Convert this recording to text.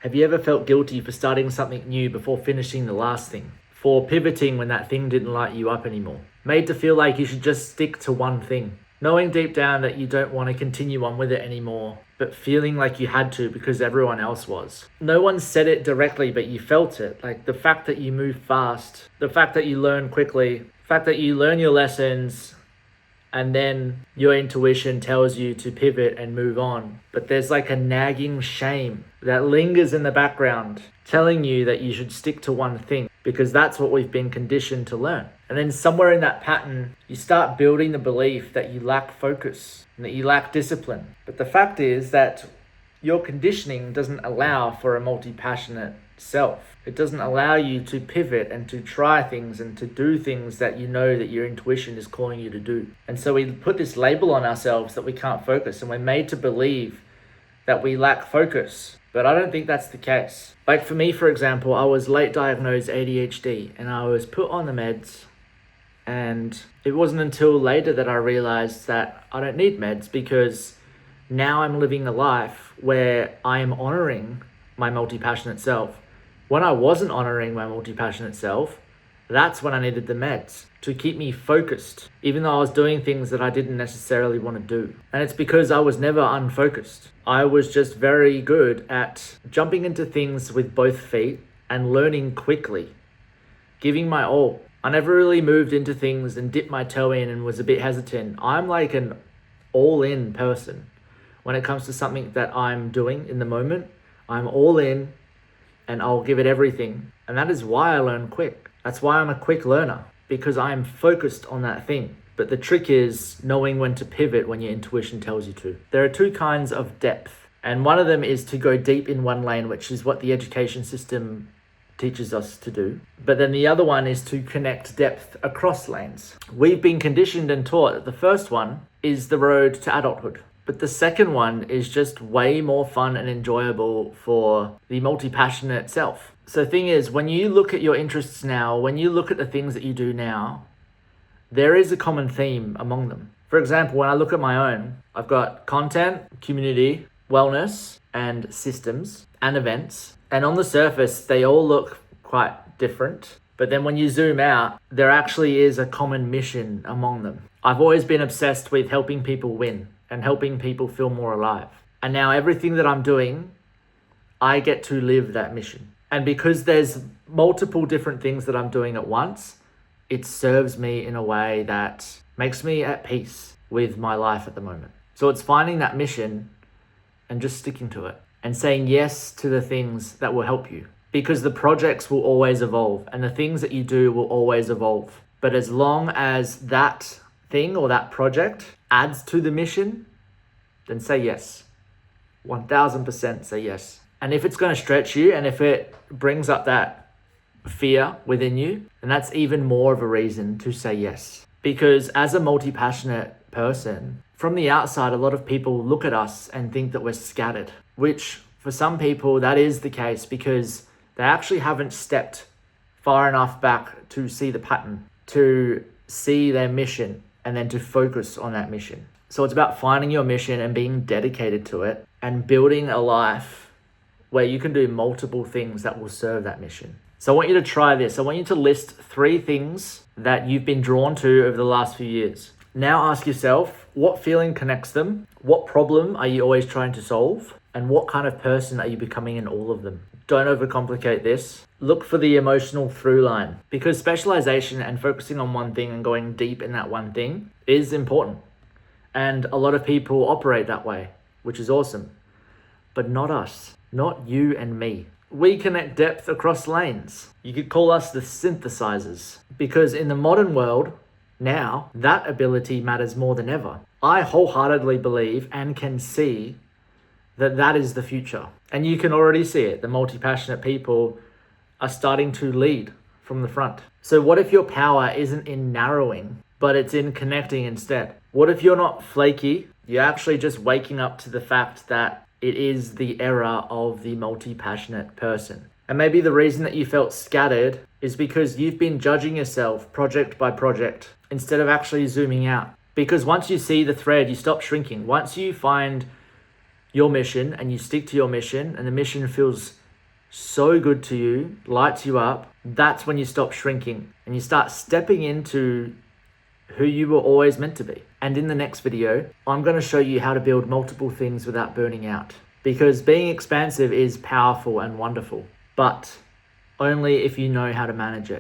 Have you ever felt guilty for starting something new before finishing the last thing? For pivoting when that thing didn't light you up anymore? Made to feel like you should just stick to one thing? Knowing deep down that you don't want to continue on with it anymore, but feeling like you had to because everyone else was. No one said it directly, but you felt it. Like the fact that you move fast, the fact that you learn quickly, the fact that you learn your lessons, and then your intuition tells you to pivot and move on. But there's like a nagging shame that lingers in the background, telling you that you should stick to one thing because that's what we've been conditioned to learn. And then somewhere in that pattern, you start building the belief that you lack focus and that you lack discipline. But the fact is that your conditioning doesn't allow for a multi-passionate self. It doesn't allow you to pivot and to try things and to do things that you know that your intuition is calling you to do. And so we put this label on ourselves that we can't focus, and we're made to believe that we lack focus. But I don't think that's the case. Like for me, for example, I was late diagnosed ADHD and I was put on the meds, and it wasn't until later that I realized that I don't need meds because now I'm living a life where I am honoring my multi-passionate self. When I wasn't honoring my multi-passionate self, that's when I needed the meds to keep me focused, even though I was doing things that I didn't necessarily want to do. And it's because I was never unfocused. I was just very good at jumping into things with both feet and learning quickly, giving my all. I never really moved into things and dipped my toe in and was a bit hesitant. I'm like an all-in person. When it comes to something that I'm doing in the moment, I'm all in and I'll give it everything. And that is why I learn quick. That's why I'm a quick learner, because I am focused on that thing. But the trick is knowing when to pivot when your intuition tells you to. There are two kinds of depth, and one of them is to go deep in one lane, which is what the education system teaches us to do. But then the other one is to connect depth across lanes. We've been conditioned and taught that the first one is the road to adulthood. But the second one is just way more fun and enjoyable for the multi-passionate self. So the thing is, when you look at your interests now, when you look at the things that you do now, there is a common theme among them. For example, when I look at my own, I've got content, community, wellness, and systems and events. And on the surface, they all look quite different. But then when you zoom out, there actually is a common mission among them. I've always been obsessed with helping people win and helping people feel more alive. And now everything that I'm doing, I get to live that mission. And because there's multiple different things that I'm doing at once, it serves me in a way that makes me at peace with my life at the moment. So it's finding that mission and just sticking to it and saying yes to the things that will help you, because the projects will always evolve and the things that you do will always evolve. But as long as that thing or that project adds to the mission, then say yes. 1000% say yes. And if it's going to stretch you and if it brings up that fear within you, then that's even more of a reason to say yes. Because as a multi-passionate person, from the outside, a lot of people look at us and think that we're scattered, which for some people that is the case because they actually haven't stepped far enough back to see the pattern, to see their mission, and then to focus on that mission. So it's about finding your mission and being dedicated to it and building a life where you can do multiple things that will serve that mission. So I want you to try this. I want you to list 3 things that you've been drawn to over the last few years. Now ask yourself, what feeling connects them? What problem are you always trying to solve? And what kind of person are you becoming in all of them? Don't overcomplicate this. Look for the emotional through line, because specialization and focusing on one thing and going deep in that one thing is important. And a lot of people operate that way, which is awesome. But not us, not you and me. We connect depth across lanes. You could call us the synthesizers, because in the modern world, now that ability matters more than ever. I wholeheartedly believe and can see that is the future. And you can already see it. The multi-passionate people are starting to lead from the front. So what if your power isn't in narrowing, but it's in connecting instead? What if you're not flaky? You're actually just waking up to the fact that it is the era of the multi-passionate person. And maybe the reason that you felt scattered is because you've been judging yourself project by project instead of actually zooming out. Because once you see the thread, you stop shrinking. Once you find your mission and you stick to your mission and the mission feels so good to you, lights you up, that's when you stop shrinking and you start stepping into who you were always meant to be. And in the next video, I'm going to show you how to build multiple things without burning out. Because being expansive is powerful and wonderful, but only if you know how to manage it.